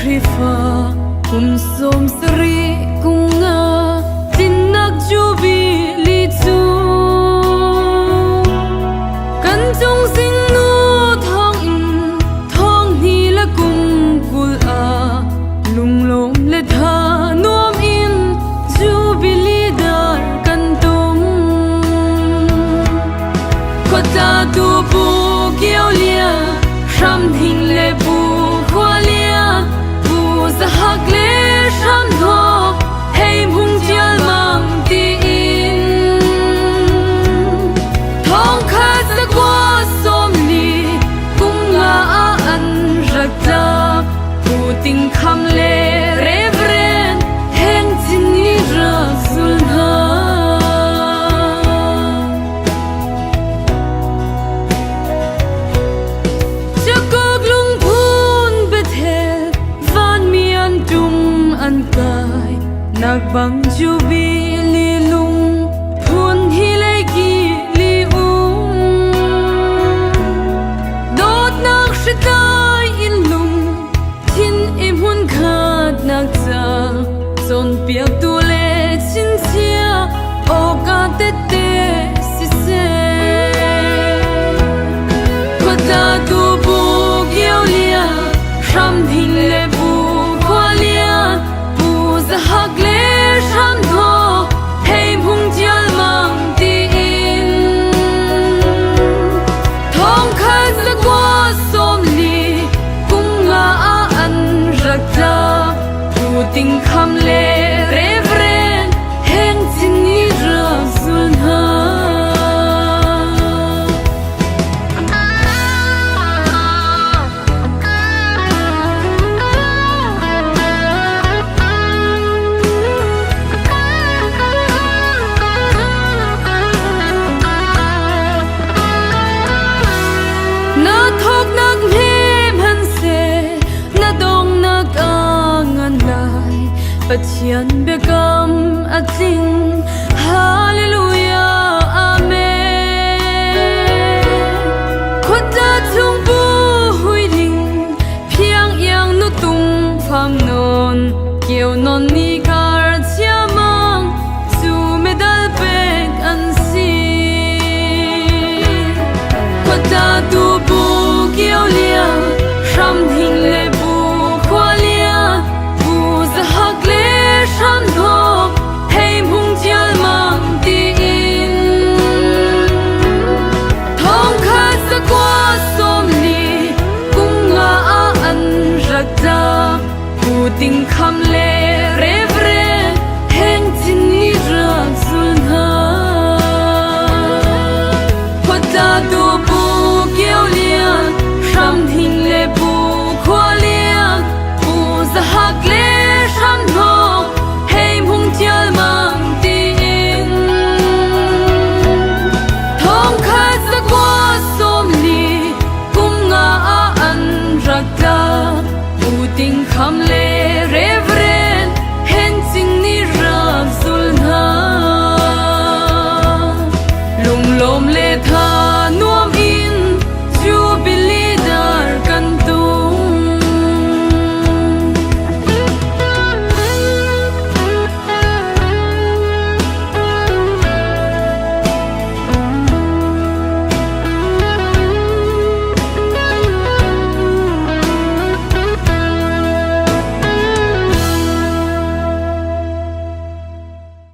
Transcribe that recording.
rifa kum som sri kunga tinak jubi li chu kan jong sing nu thong ni la kum kul a lung lom le tha nuam in jubi li dar kan tum khota tu bu kiao lia ram thing le bu khwa lia bu zahak le ram ho hey mung jial mang ti in thong kha sa kwa som li kum nga a an rak ta bu ting kham le revren heng chin ni ra sul na nak bang jubi li lung phun hi le ki li dot nak shitai in lung thin im hun khat nak cha son piak tu le chin chia o ka te te si se khota tu bu kiao lia ram ding le bu khwa lia bu zahak le tình kham le revren heng chin ni ra zul na na thok nak hem han se na dong nak angan lai Pathian bekam atin hallelujah amen khota chung bu hui ding phiang yang nu tung pham non keu non ni kar chia mang chu medal pek an si khota tu bu keu lia ram ding le bu khwa lia bu zahak le ram ho hey mung jial mang ti in thong kha sa kwa som li kum nga a an rak ta bu ting kham le revren heng chin ni ra zul na khota tu bu kiao lia ram ding le bu khwa lia bu zahak le ram ho hey mung jial mang ti in thong kha sa kwa som li kum nga a an rak ta bu ting kham le revren hen ching ni ra zul na lung lom le